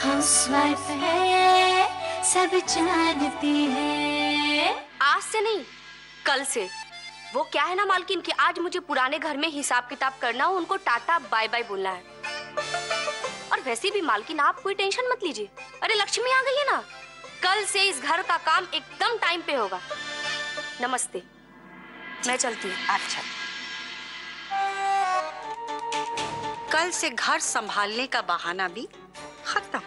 Housewife है, सब जानती है। आज से नहीं, कल से। वो क्या है ना मालकिन कि आज मुझे पुराने घर में हिसाब किताब करना हो, उनको टाटा बाय बाय बोलना है। और वैसे भी मालकिन आप कोई टेंशन मत लीजिए, अरे लक्ष्मी आ गई है ना, कल से इस घर का काम एकदम टाइम पे होगा। नमस्ते, मैं चलती हूँ। अच्छा, कल से घर संभालने का बहाना भी खत्म।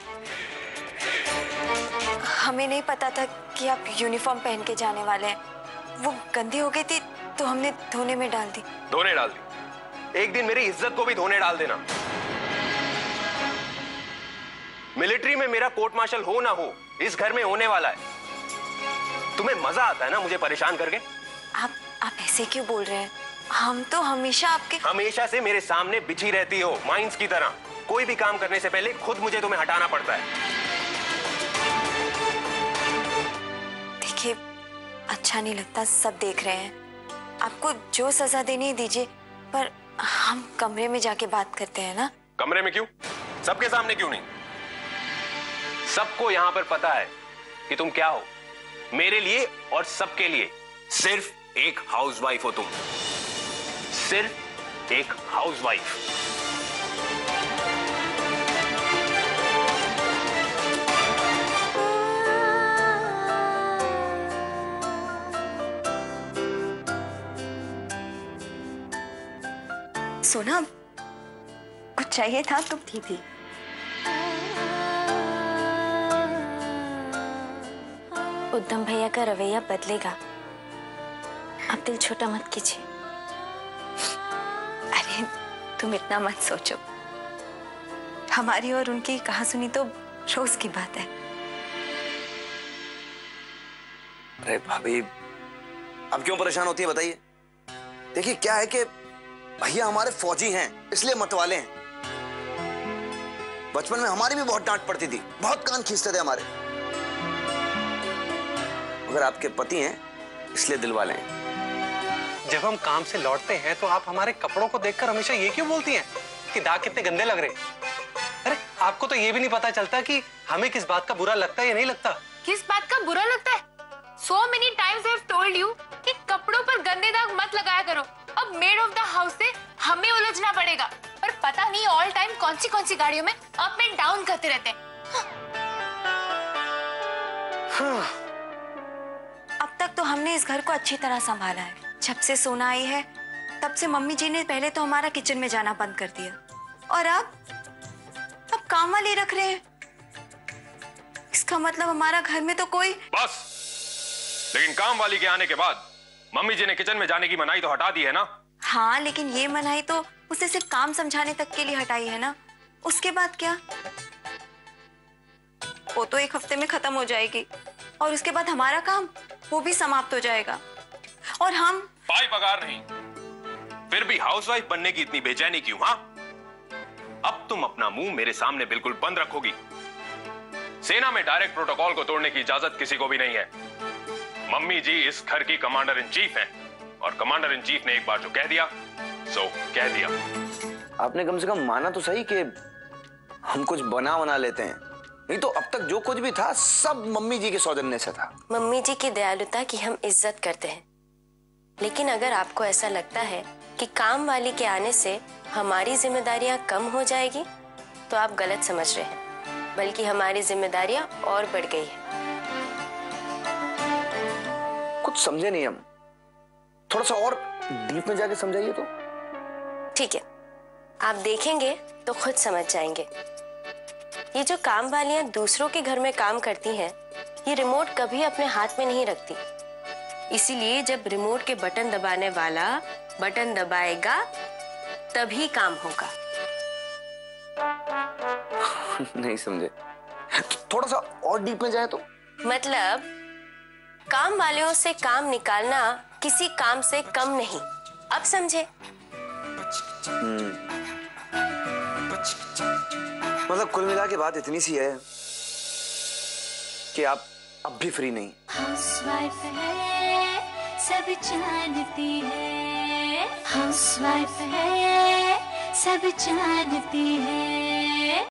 हमें नहीं पता था कि आप यूनिफॉर्म पहन के जाने वाले हैं। वो गंदी हो गई थी तो हमने धोने में डाल दी। धोने डाल दी? एक दिन मेरी इज्जत को भी धोने डाल देना। मिलिट्री में मेरा कोर्ट मार्शल हो ना हो, इस घर में होने वाला है। तुम्हें मजा आता है ना मुझे परेशान करके? आप ऐसे क्यों बोल रहे हैं? हम तो हमेशा आपके हमेशा से मेरे सामने बिछी रहती हो माइंस की तरह। कोई भी काम करने से पहले खुद मुझे तुम्हें हटाना पड़ता है। देखिए, अच्छा नहीं लगता, सब देख रहे हैं। आपको जो सजा देनी है दीजिए, पर हम कमरे में जाके बात करते हैं ना। कमरे में क्यों? सबके सामने क्यों नहीं? सबको यहाँ पर पता है कि तुम क्या हो, मेरे लिए और सबके लिए। सिर्फ एक हाउसवाइफ हो तुम, सिर्फ एक हाउसवाइफ। सोना, कुछ चाहिए था? तुम थी। उद्दम भैया का रवैया बदलेगा, अब दिल छोटा मत कीजिए। अरे तुम इतना मत सोचो, हमारी और उनकी कहा सुनी तो रोज की बात है। अरे भाभी, अब क्यों परेशान होती है बताइए? देखिए क्या है कि भैया हमारे फौजी हैं, इसलिए मतवाले हैं। बचपन में हमारी भी बहुत डांट पड़ती थी, बहुत कान खींचते थे हमारे। अगर आपके पति हैं इसलिए दिल वाले हैं। जब हम काम से लौटते हैं तो आप हमारे कपड़ों को देखकर हमेशा ये क्यों बोलती हैं कि दाग कितने गंदे लग रहे हैं? अरे आपको तो ये भी नहीं पता चलता कि हमें किस बात का बुरा लगता है या नहीं लगता। किस बात का बुरा लगता है? So many times I've told you कि कपड़ों पर गंदे दाग मत लगाया करो। अब मेड ऑफ द हाउस से हमें उलझना पड़ेगा, पर पता नहीं ऑल टाइम कौन सी गाड़ियों में अप एंड डाउन करते रहते हैं। अब तक तो हमने इस घर को अच्छी तरह संभाला है। जब से सोना आई है तब से मम्मी जी ने पहले तो हमारा किचन में जाना बंद कर दिया, और अब काम वाली रख रहे हैं। इसका मतलब हमारा घर में तो कोई बस। लेकिन काम वाली के आने के बाद मम्मी जी ने किचन में जाने की मनाही तो हटा दी है ना? हाँ, लेकिन ये मनाही तो उसे सिर्फ काम समझाने तक के लिए हटाई है ना। उसके बाद क्या? वो तो एक हफ्ते में खत्म हो जाएगी, और उसके बाद हमारा काम वो भी समाप्त हो जाएगा। और हम पाई पगार नहीं, फिर भी हाउसवाइफ बनने की इतनी बेचैनी क्यों? हाँ, अब तुम अपना मुंह मेरे सामने बिल्कुल बंद रखोगी। सेना में डायरेक्ट प्रोटोकॉल को तोड़ने की इजाजत किसी को भी नहीं है। मम्मी जी इस घर की कमांडर इन चीफ हैं, और कमांडर इन चीफ ने एक बार जो कह दिया सो कह दिया। आपने कम से कम माना तो सही कि हम कुछ बना लेते हैं, नहीं तो अब तक जो कुछ भी था सब मम्मी जी के सौजन्य से था। मम्मी जी की दयालुता की हम इज्जत करते हैं, लेकिन अगर आपको ऐसा लगता है कि काम वाली के आने से हमारी जिम्मेदारियां कम हो जाएगी तो आप गलत समझ रहे हैं, बल्कि हमारी जिम्मेदारियां और बढ़ गई है। कुछ समझे नहीं हम, थोड़ा सा और डीप में जाके समझाइए तो। ठीक है, आप देखेंगे तो खुद समझ जाएंगे। ये जो काम वालियां दूसरों के घर में काम करती हैं, ये रिमोट कभी अपने हाथ में नहीं रखती। इसीलिए जब रिमोट के बटन दबाने वाला बटन दबाएगा तभी काम होगा। नहीं समझे, थोड़ा सा और डीप में जाए तो। मतलब काम वालों से काम निकालना किसी काम से कम नहीं, अब समझे? मतलब कुल मिला के बात इतनी सी है कि आप अब भी फ्री नहीं। हाउसवाइफ है, सब जानती है। हाउसवाइफ है, सब जानती है।